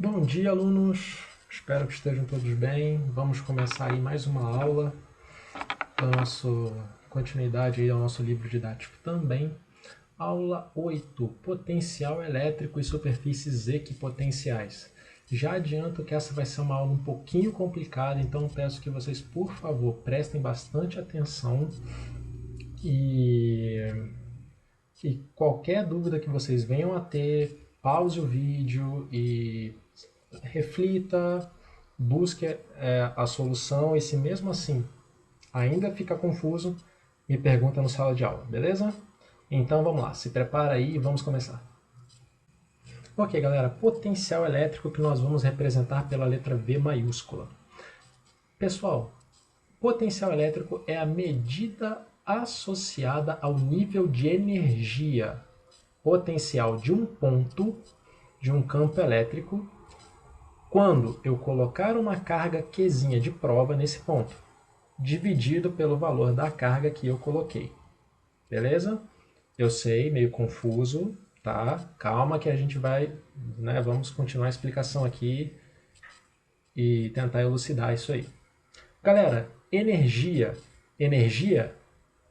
Bom dia, alunos. Espero que estejam todos bem. Vamos começar aí mais uma aula da nossa continuidade aí ao nosso livro didático também. Aula 8, Potencial elétrico e superfícies equipotenciais. Já adianto que essa vai ser uma aula um pouquinho complicada, então peço que vocês, por favor, prestem bastante atenção e qualquer dúvida que vocês venham a ter, pause o vídeo e reflita, busque a solução e se mesmo assim ainda fica confuso, me pergunta no sala de aula, beleza? Então vamos lá, se prepara aí e vamos começar. Ok, galera, potencial elétrico que nós vamos representar pela letra V maiúscula. Pessoal, potencial elétrico é a medida associada ao nível de energia potencial de um ponto de um campo elétrico quando eu colocar uma carga Qzinha de prova nesse ponto, dividido pelo valor da carga que eu coloquei. Beleza? Eu sei, meio confuso, tá? Calma que a gente vai, vamos continuar a explicação aqui e tentar elucidar isso aí. Galera, energia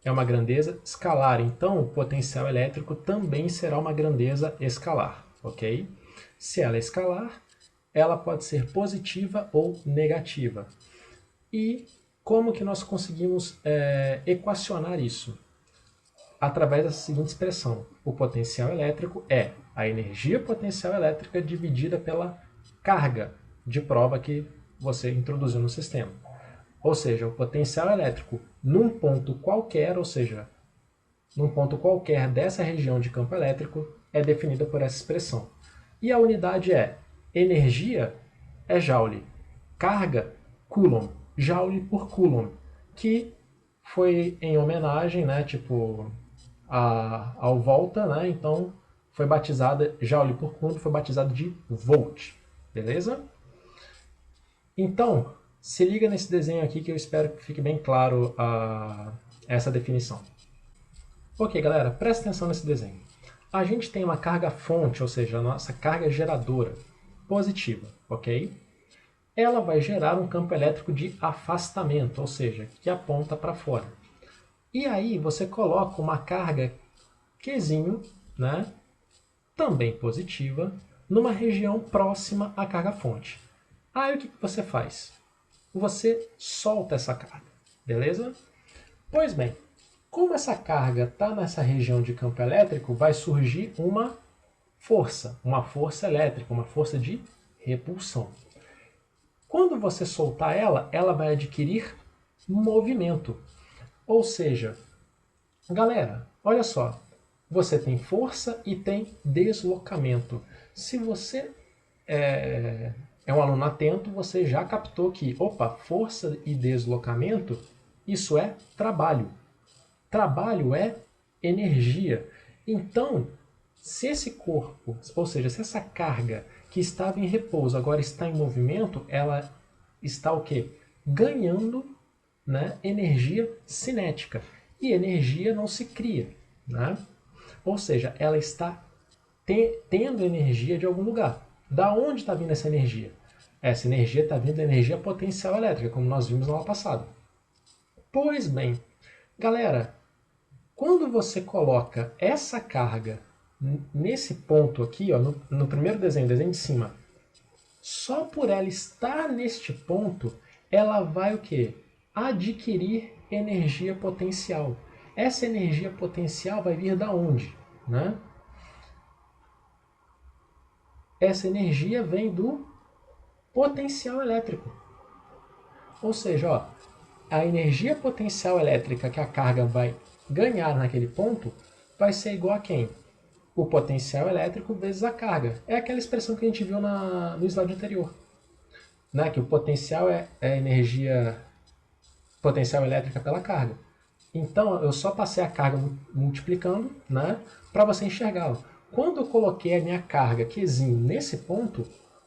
é uma grandeza escalar, então o potencial elétrico também será uma grandeza escalar, ok? Se ela é escalar, ela pode ser positiva ou negativa. E como que nós conseguimos equacionar isso? Através da seguinte expressão: o potencial elétrico é a energia potencial elétrica dividida pela carga de prova que você introduziu no sistema. Ou seja, o potencial elétrico num ponto qualquer, ou seja, num ponto qualquer dessa região de campo elétrico, é definida por essa expressão. E a unidade é energia é joule, carga, coulomb, joule por coulomb, que foi em homenagem, ao volta, então foi batizada, joule por coulomb foi batizado de volt, beleza? Então, se liga nesse desenho aqui que eu espero que fique bem claro essa definição. Ok, galera, presta atenção nesse desenho. A gente tem uma carga fonte, ou seja, a nossa carga geradora, positiva, ok? Ela vai gerar um campo elétrico de afastamento, ou seja, que aponta para fora. E aí você coloca uma carga Qzinho, também positiva, numa região próxima à carga fonte. Aí o que você faz? Você solta essa carga, beleza? Pois bem, como essa carga está nessa região de campo elétrico, vai surgir uma força elétrica, uma força de repulsão. Quando você soltar ela, ela vai adquirir movimento. Ou seja, galera, olha só, você tem força e tem deslocamento. Se você é um aluno atento, você já captou que, opa, força e deslocamento, isso é trabalho. Trabalho é energia. Então, se esse corpo, ou seja, se essa carga que estava em repouso agora está em movimento, ela está o quê? Ganhando, energia cinética. E energia não se cria, Ou seja, ela está tendo energia de algum lugar. Da onde está vindo essa energia? Essa energia está vindo da energia potencial elétrica, como nós vimos na aula passada. Pois bem, galera, quando você coloca essa carga nesse ponto aqui, ó, no primeiro desenho, desenho de cima, só por ela estar neste ponto, ela vai o quê? Adquirir energia potencial. Essa energia potencial vai vir da onde? Essa energia vem do potencial elétrico. Ou seja, ó, a energia potencial elétrica que a carga vai ganhar naquele ponto vai ser igual a quem? O potencial elétrico vezes a carga. É aquela expressão que a gente viu no slide anterior. Que o potencial é a energia potencial elétrica pela carga. Então, eu só passei a carga multiplicando, para você enxergá-la. Quando eu coloquei a minha carga Qzinho nesse ponto,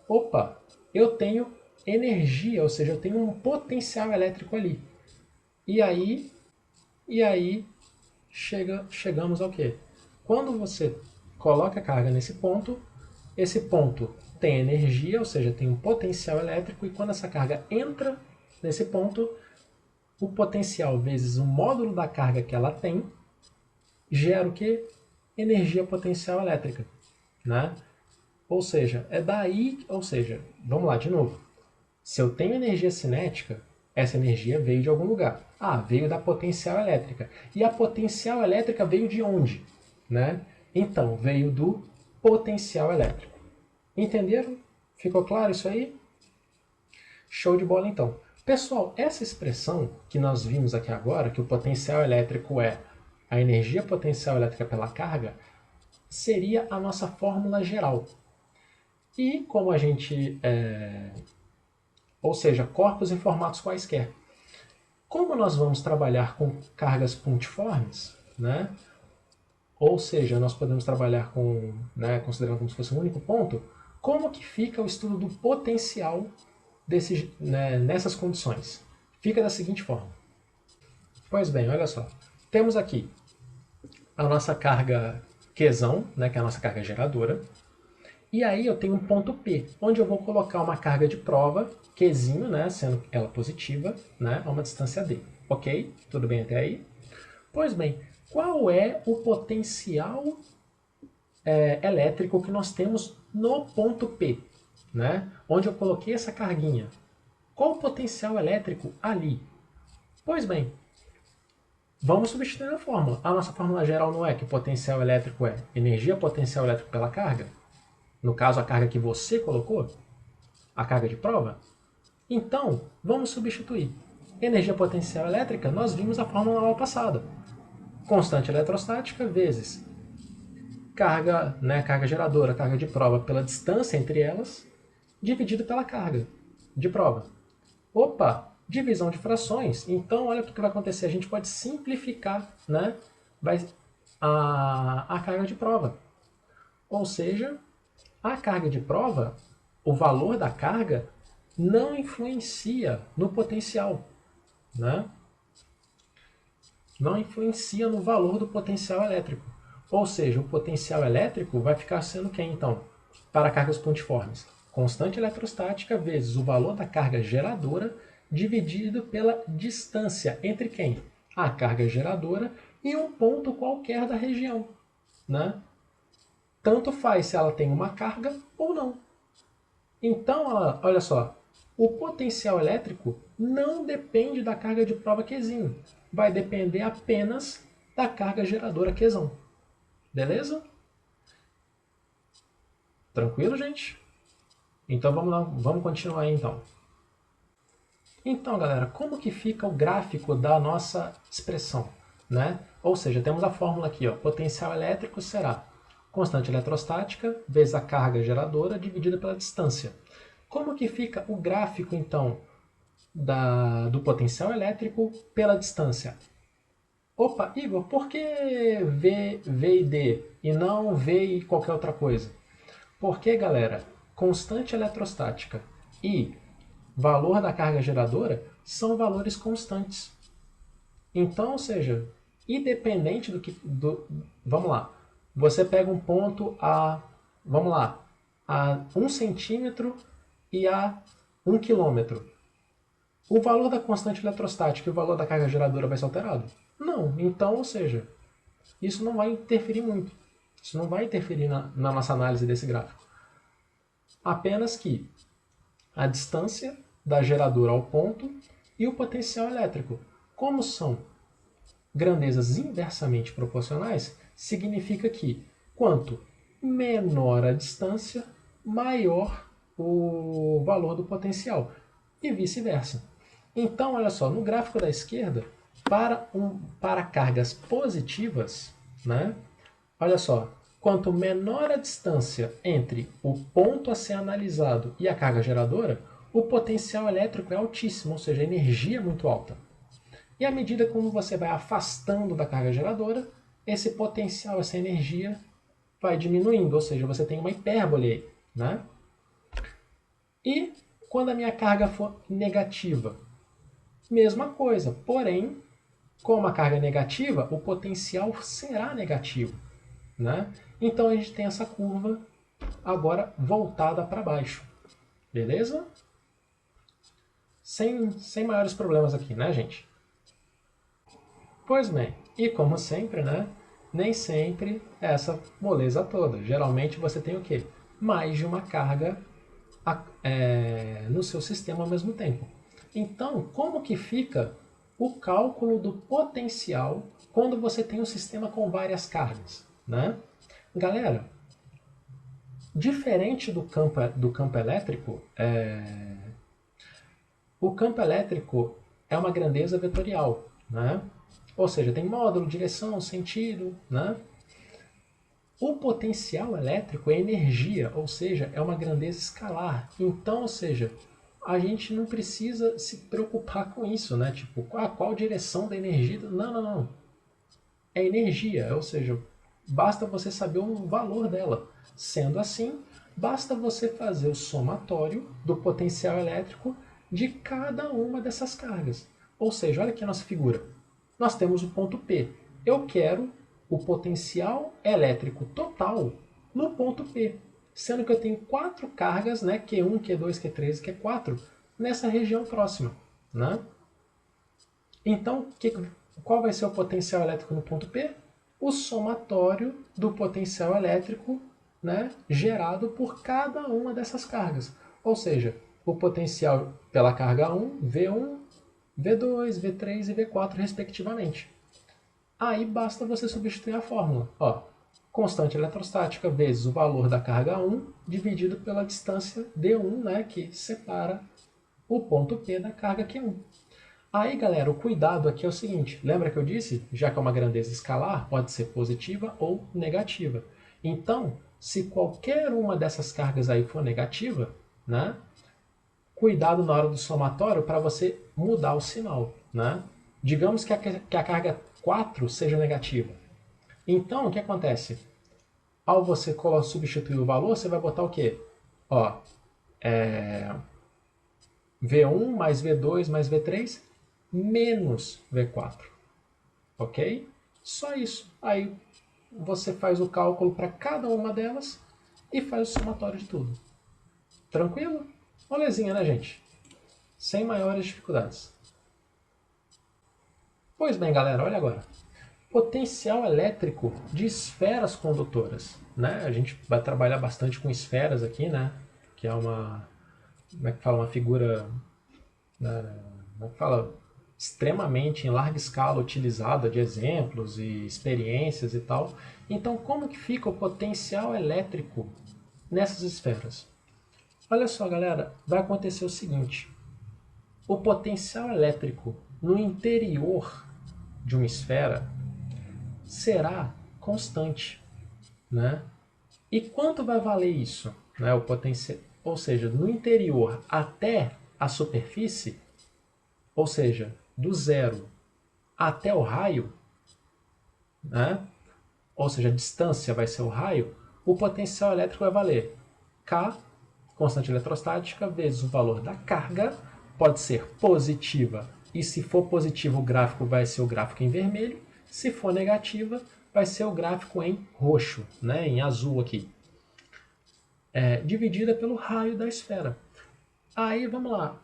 opa, eu tenho energia, ou seja, eu tenho um potencial elétrico ali. E aí chegamos ao quê? Quando você coloca a carga nesse ponto, esse ponto tem energia, ou seja, tem um potencial elétrico, e quando essa carga entra nesse ponto, o potencial vezes o módulo da carga que ela tem gera o quê? Energia potencial elétrica, né? Ou seja, é daí, ou seja, vamos lá de novo. Se eu tenho energia cinética, essa energia veio de algum lugar. Ah, veio da potencial elétrica. E a potencial elétrica veio de onde? Né? Então, veio do potencial elétrico. Entenderam? Ficou claro isso aí? Show de bola então. Pessoal, essa expressão que nós vimos aqui agora, que o potencial elétrico é a energia potencial elétrica pela carga, seria a nossa fórmula geral. E como a gente... ou seja, corpos em formatos quaisquer. Como nós vamos trabalhar com cargas pontiformes, né? Ou seja, nós podemos trabalhar com, né, considerando como se fosse um único ponto, como que fica o estudo do potencial né, nessas condições? Fica da seguinte forma. Pois bem, olha só. Temos aqui a nossa carga Qzão, né, que é a nossa carga geradora. E aí eu tenho um ponto P, onde eu vou colocar uma carga de prova, Qzinho, né, sendo ela positiva, né, a uma distância D. Ok? Tudo bem até aí? Pois bem, qual é o potencial elétrico que nós temos no ponto P, né, onde eu coloquei essa carguinha? Qual o potencial elétrico ali? Pois bem, vamos substituir a fórmula. A nossa fórmula geral não é que o potencial elétrico é energia potencial elétrico pela carga? No caso, a carga que você colocou, a carga de prova. Então, vamos substituir. Energia potencial elétrica, nós vimos a fórmula na aula passada. Constante eletrostática vezes carga, né, carga geradora, carga de prova pela distância entre elas, dividido pela carga de prova. Opa, divisão de frações. Então, olha o que vai acontecer. A gente pode simplificar, né, a carga de prova. Ou seja, a carga de prova, o valor da carga, não influencia no potencial, né? Não influencia no valor do potencial elétrico. Ou seja, o potencial elétrico vai ficar sendo quem, então? Para cargas pontiformes. Constante eletrostática vezes o valor da carga geradora dividido pela distância entre quem? A carga geradora e um ponto qualquer da região, né? Tanto faz se ela tem uma carga ou não. Então, olha só, o potencial elétrico não depende da carga de prova Qzinho. Vai depender apenas da carga geradora Qzão. Beleza? Tranquilo, gente? Então vamos lá, vamos continuar aí, então. Então, galera, como que fica o gráfico da nossa expressão, né? Ou seja, temos a fórmula aqui, ó, potencial elétrico será constante eletrostática vezes a carga geradora dividida pela distância. Como que fica o gráfico, então, do potencial elétrico pela distância? Opa, Igor, por que V e D e não V e qualquer outra coisa? Porque, galera, constante eletrostática e valor da carga geradora são valores constantes. Então, ou seja, independente do que... vamos lá. Você pega um ponto vamos lá, a 1 centímetro e a 1 quilômetro. O valor da constante eletrostática e o valor da carga geradora vai ser alterado? Não. Então, ou seja, isso não vai interferir muito. Isso não vai interferir na nossa análise desse gráfico. Apenas que a distância da geradora ao ponto e o potencial elétrico. Como são grandezas inversamente proporcionais, significa que quanto menor a distância, maior o valor do potencial, e vice-versa. Então, olha só, no gráfico da esquerda, para cargas positivas, né, olha só, quanto menor a distância entre o ponto a ser analisado e a carga geradora, o potencial elétrico é altíssimo, ou seja, a energia é muito alta. E à medida como você vai afastando da carga geradora, esse potencial, essa energia, vai diminuindo, ou seja, você tem uma hipérbole aí, né? E quando a minha carga for negativa, mesma coisa, porém, como a carga é negativa, o potencial será negativo, né? Então a gente tem essa curva agora voltada para baixo. Beleza? Sem maiores problemas aqui, né, gente? Pois bem, e como sempre, né? Nem sempre é essa moleza toda. Geralmente você tem o quê? Mais de uma carga no seu sistema ao mesmo tempo. Então, como que fica o cálculo do potencial quando você tem um sistema com várias cargas, né? Galera, diferente do campo elétrico, o campo elétrico é uma grandeza vetorial, né? Ou seja, tem módulo, direção, sentido, né? O potencial elétrico é energia, ou seja, é uma grandeza escalar. Então, ou seja, a gente não precisa se preocupar com isso, né? Tipo, qual direção da energia? Não, não, não. É energia, ou seja, basta você saber o valor dela. Sendo assim, basta você fazer o somatório do potencial elétrico de cada uma dessas cargas. Ou seja, olha aqui a nossa figura. Nós temos o ponto P. Eu quero o potencial elétrico total no ponto P, sendo que eu tenho 4 cargas, né, Q1, Q2, Q3 e Q4, nessa região próxima. Né? Então, qual vai ser o potencial elétrico no ponto P? O somatório do potencial elétrico, né, gerado por cada uma dessas cargas. Ou seja, o potencial pela carga 1, V1, V2, V3 e V4, respectivamente. Aí basta você substituir a fórmula. Ó, constante eletrostática vezes o valor da carga 1 dividido pela distância D1, né, que separa o ponto P da carga Q1. Aí, galera, o cuidado aqui é o seguinte. Lembra que eu disse? Já que é uma grandeza escalar, pode ser positiva ou negativa. Então, se qualquer uma dessas cargas aí for negativa, né, cuidado na hora do somatório para você mudar o sinal. Né? Digamos que a carga 4 seja negativa. Então, o que acontece? Ao você substituir o valor, você vai botar o quê? Ó, V1 mais V2 mais V3 menos V4. Ok? Só isso. Aí você faz o cálculo para cada uma delas e faz o somatório de tudo. Tranquilo? Molezinha, né, gente? Sem maiores dificuldades. Pois bem, galera, olha agora. Potencial elétrico de esferas condutoras. Né? A gente vai trabalhar bastante com esferas aqui, né? Que é uma, como é que fala, uma figura, né? Como é que fala, extremamente em larga escala utilizada de exemplos e experiências e tal. Então, como que fica o potencial elétrico nessas esferas? Olha só, galera, vai acontecer o seguinte: o potencial elétrico no interior de uma esfera será constante, né? E quanto vai valer isso, né? O potencial, ou seja, no interior até a superfície, ou seja, do zero até o raio, né? Ou seja, a distância vai ser o raio, o potencial elétrico vai valer K, constante eletrostática, vezes o valor da carga, pode ser positiva, e se for positivo o gráfico vai ser o gráfico em vermelho, se for negativa vai ser o gráfico em roxo, né? Em azul aqui, dividida pelo raio da esfera. Aí vamos lá,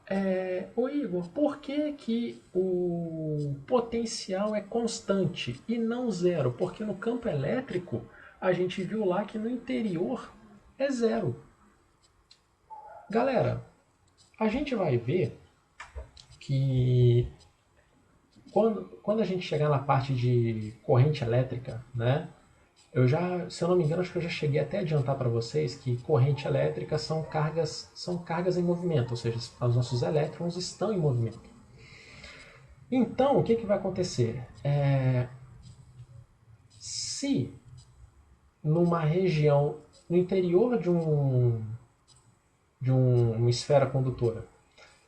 ô Igor, por que, que o potencial é constante e não zero? Porque no campo elétrico a gente viu lá que no interior é zero. Galera, a gente vai ver que quando a gente chegar na parte de corrente elétrica, né? Se eu não me engano, acho que eu já cheguei até a adiantar para vocês que corrente elétrica são cargas em movimento, ou seja, os nossos elétrons estão em movimento. Então, o que vai acontecer? Se numa região, no interior de uma esfera condutora,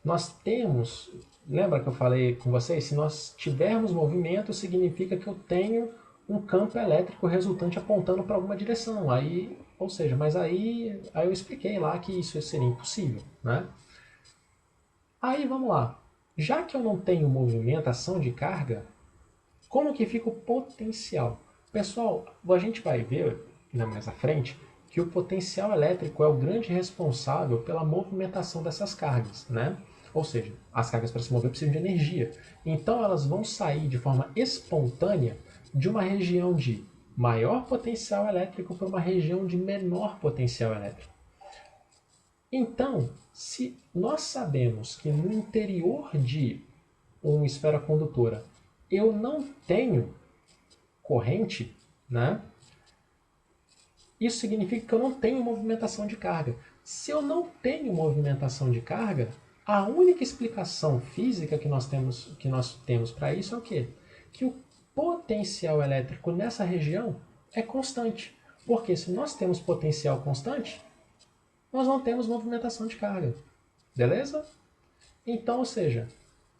nós temos, lembra que eu falei com vocês? Se nós tivermos movimento, significa que eu tenho um campo elétrico resultante apontando para alguma direção. Aí, ou seja, mas aí eu expliquei lá que isso seria impossível, né? Aí vamos lá. Já que eu não tenho movimentação de carga, como que fica o potencial? Pessoal, a gente vai ver, né, mais à frente, que o potencial elétrico é o grande responsável pela movimentação dessas cargas, né? Ou seja, as cargas para se mover precisam de energia. Então elas vão sair de forma espontânea de uma região de maior potencial elétrico para uma região de menor potencial elétrico. Então, se nós sabemos que no interior de uma esfera condutora eu não tenho corrente, né? Isso significa que eu não tenho movimentação de carga. Se eu não tenho movimentação de carga, a única explicação física que nós temos para isso é o quê? Que o potencial elétrico nessa região é constante. Porque se nós temos potencial constante, nós não temos movimentação de carga. Beleza? Então, ou seja,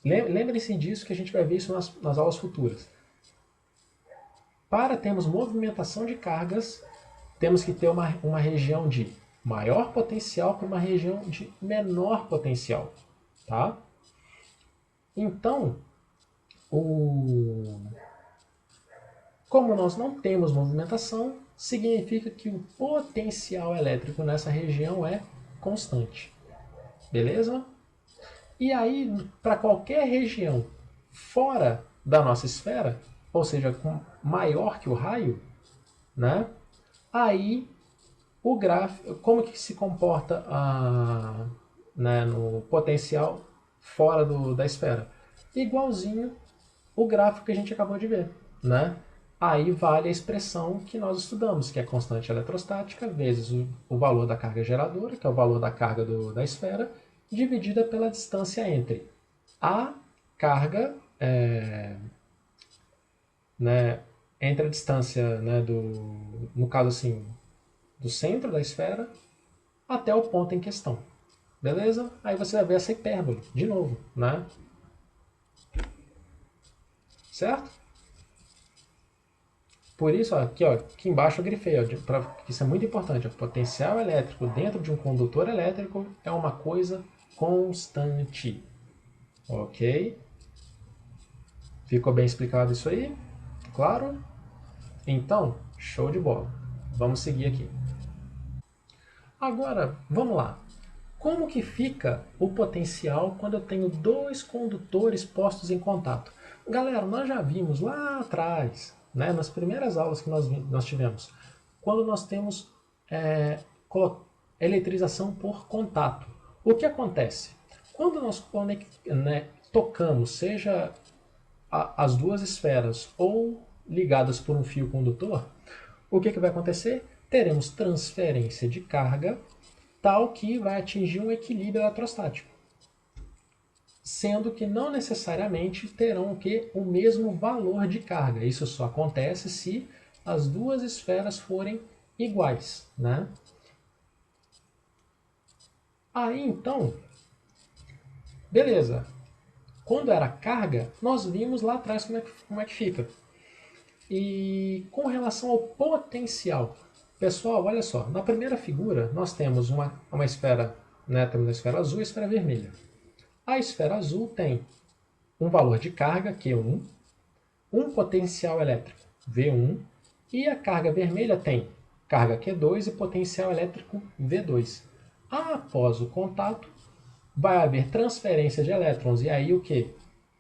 lembrem-se disso que a gente vai ver isso nas aulas futuras. Para termos movimentação de cargas, temos que ter uma região de maior potencial para uma região de menor potencial. Tá? Então, como nós não temos movimentação, significa que o potencial elétrico nessa região é constante. Beleza? E aí, para qualquer região fora da nossa esfera, ou seja, maior que o raio, né? Aí o gráfico, como que se comporta né, no potencial fora da esfera? Igualzinho o gráfico que a gente acabou de ver, né? Aí vale a expressão que nós estudamos, que é constante eletrostática vezes o valor da carga geradora, que é o valor da carga da esfera, dividida pela distância entre a carga, né, entre a distância, né, no caso assim, do centro da esfera até o ponto em questão. Beleza? Aí você vai ver essa hipérbole, de novo, né? Certo? Por isso, aqui embaixo eu grifei, isso é muito importante. O potencial elétrico dentro de um condutor elétrico é uma coisa constante. Ok? Ficou bem explicado isso aí? Claro? Então, show de bola. Vamos seguir aqui. Agora, vamos lá. Como que fica o potencial quando eu tenho dois condutores postos em contato? Galera, nós já vimos lá atrás, né, nas primeiras aulas que nós tivemos, quando nós temos eletrização por contato. O que acontece? Quando nós tocamos, seja as duas esferas ou ligadas por um fio condutor, o que vai acontecer? Teremos transferência de carga tal que vai atingir um equilíbrio eletrostático, sendo que não necessariamente terão o mesmo valor de carga. Isso só acontece se as duas esferas forem iguais, né? Aí então, beleza. Quando era carga, nós vimos lá atrás como é que fica. E com relação ao potencial, pessoal, olha só, na primeira figura nós temos uma esfera, né, temos a esfera azul e a esfera vermelha. A esfera azul tem um valor de carga, Q1, um potencial elétrico, V1, e a carga vermelha tem carga Q2 e potencial elétrico, V2. Após o contato, vai haver transferência de elétrons, e aí o que?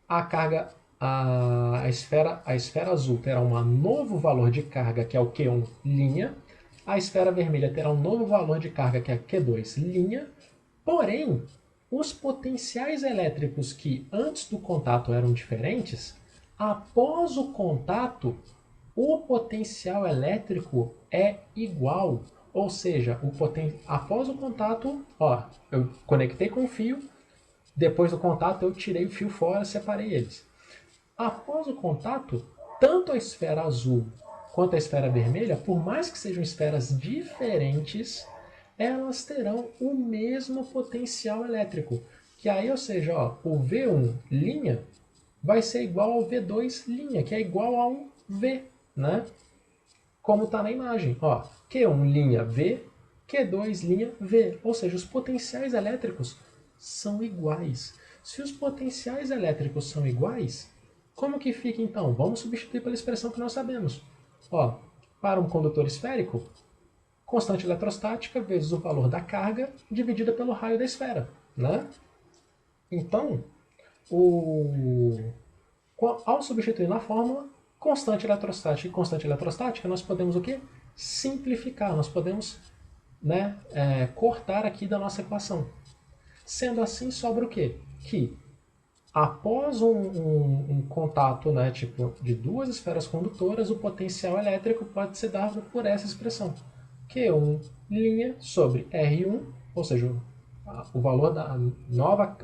A esfera azul terá um novo valor de carga, que é o Q1 linha, a esfera vermelha terá um novo valor de carga, que é Q2 linha, porém, os potenciais elétricos que antes do contato eram diferentes, após o contato, o potencial elétrico é igual. Ou seja, após o contato, eu conectei com o fio, depois do contato eu tirei o fio fora, separei eles. Após o contato, tanto a esfera azul quanto a esfera vermelha, por mais que sejam esferas diferentes, elas terão o mesmo potencial elétrico. Que aí, ou seja, o V1 linha vai ser igual ao V2 linha, que é igual a um V, né? Como está na imagem. Q1 linha V, Q2 linha V. Ou seja, os potenciais elétricos são iguais. Se os potenciais elétricos são iguais, como que fica então? Vamos substituir pela expressão que nós sabemos. Para um condutor esférico, constante eletrostática vezes o valor da carga dividida pelo raio da esfera, né? Então, ao substituir na fórmula constante eletrostática e constante eletrostática, nós podemos o quê? Simplificar, nós podemos, né, cortar aqui da nossa equação. Sendo assim, sobra o quê? Que após um contato, né, tipo, de duas esferas condutoras, o potencial elétrico pode ser dado por essa expressão. Q1 linha sobre R1, ou seja, o valor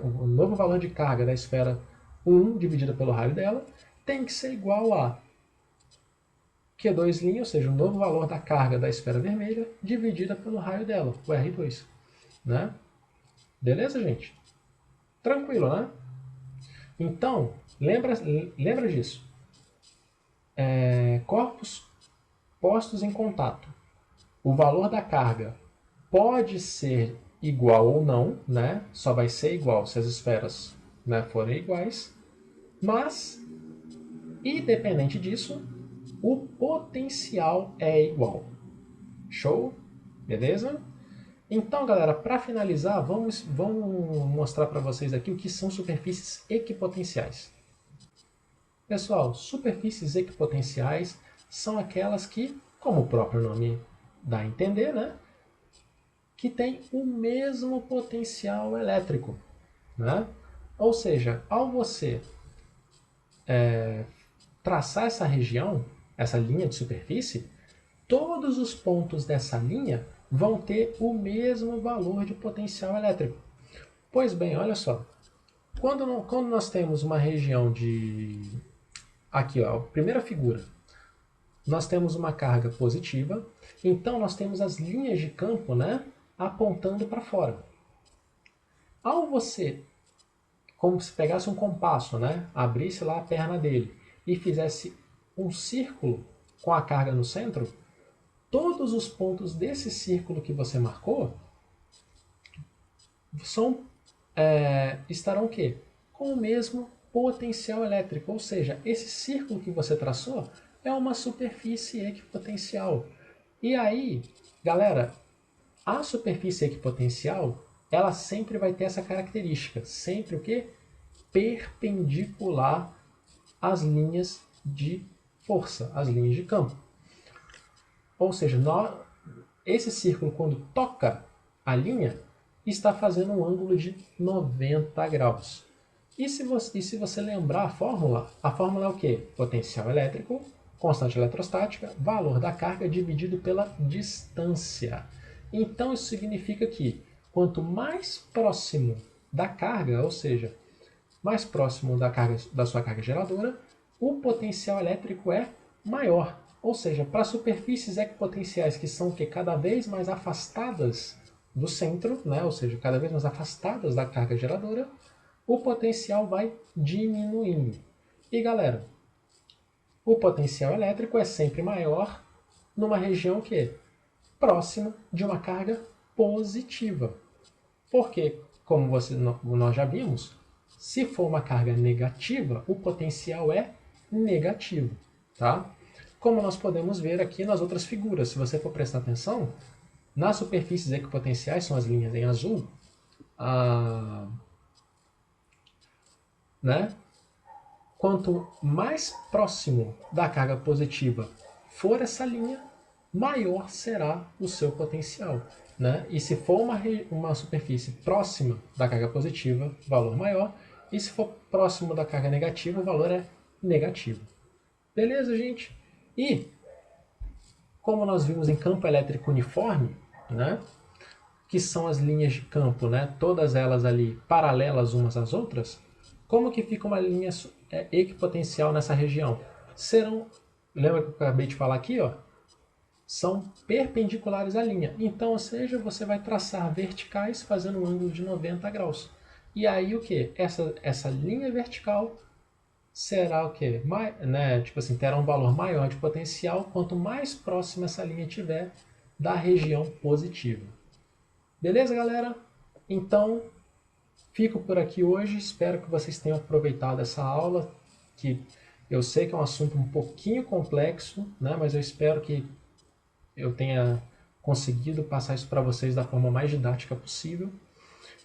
o novo valor de carga da esfera 1 dividida pelo raio dela tem que ser igual a Q2', ou seja, o novo valor da carga da esfera vermelha dividida pelo raio dela, o R2. Né? Beleza, gente? Tranquilo, né? Então, lembra disso. Corpos postos em contato. O valor da carga pode ser igual ou não, né? Só vai ser igual se as esferas, né, forem iguais. Mas, independente disso, o potencial é igual. Show? Beleza? Então, galera, para finalizar, vamos mostrar para vocês aqui o que são superfícies equipotenciais. Pessoal, superfícies equipotenciais são aquelas que, como o próprio nome dá a entender, né, que tem o mesmo potencial elétrico. Né? Ou seja, ao você traçar essa região, essa linha de superfície, todos os pontos dessa linha vão ter o mesmo valor de potencial elétrico. Pois bem, olha só. Quando nós temos uma região de... Aqui, ó, primeira figura. Nós temos uma carga positiva, então nós temos as linhas de campo, né, apontando para fora. Ao você, como se pegasse um compasso, né, abrisse lá a perna dele e fizesse um círculo com a carga no centro, todos os pontos desse círculo que você marcou estarão o quê? Com o mesmo potencial elétrico, ou seja, esse círculo que você traçou é uma superfície equipotencial. E aí, galera, a superfície equipotencial, ela sempre vai ter essa característica, sempre o quê? Perpendicular às linhas de força, às linhas de campo. Ou seja, esse círculo, quando toca a linha, está fazendo um ângulo de 90 graus. E se você lembrar a fórmula é o quê? Potencial elétrico, constante eletrostática, valor da carga dividido pela distância. Então isso significa que quanto mais próximo da carga, ou seja, mais próximo da sua carga geradora, o potencial elétrico é maior. Ou seja, para superfícies equipotenciais que são cada vez mais afastadas do centro, né? Ou seja, cada vez mais afastadas da carga geradora, o potencial vai diminuindo. E galera, o potencial elétrico é sempre maior numa região que próxima de uma carga positiva. Porque, como nós já vimos, se for uma carga negativa, o potencial é negativo. Tá? Como nós podemos ver aqui nas outras figuras, se você for prestar atenção, nas superfícies equipotenciais, são as linhas em azul, né? Quanto mais próximo da carga positiva for essa linha, maior será o seu potencial. Né? E se for uma superfície próxima da carga positiva, valor maior, e se for próximo da carga negativa, o valor é negativo. Beleza, gente? E, como nós vimos em campo elétrico uniforme, né, que são as linhas de campo, né, todas elas ali paralelas umas às outras, como que fica uma linha equipotencial nessa região? Lembra que eu acabei de falar aqui? Ó, são perpendiculares à linha. Então, ou seja, você vai traçar verticais fazendo um ângulo de 90 graus. E aí o que? Essa linha vertical será o quê? Tipo assim, terá um valor maior de potencial quanto mais próxima essa linha tiver da região positiva. Beleza, galera? Então, fico por aqui hoje. Espero que vocês tenham aproveitado essa aula, que eu sei que é um assunto um pouquinho complexo, né? Mas eu espero que eu tenha conseguido passar isso para vocês da forma mais didática possível.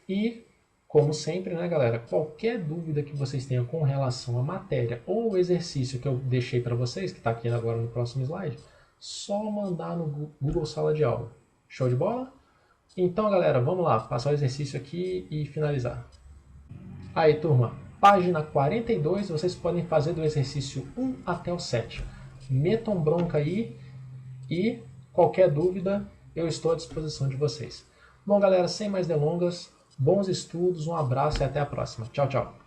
E, como sempre, né, galera, qualquer dúvida que vocês tenham com relação à matéria ou exercício que eu deixei para vocês, que está aqui agora no próximo slide, só mandar no Google Sala de Aula. Show de bola? Então, galera, vamos lá, passar o exercício aqui e finalizar. Aí, turma, página 42, vocês podem fazer do exercício 1 até o 7. Metam bronca aí e qualquer dúvida, eu estou à disposição de vocês. Bom, galera, sem mais delongas, bons estudos, um abraço e até a próxima. Tchau, tchau.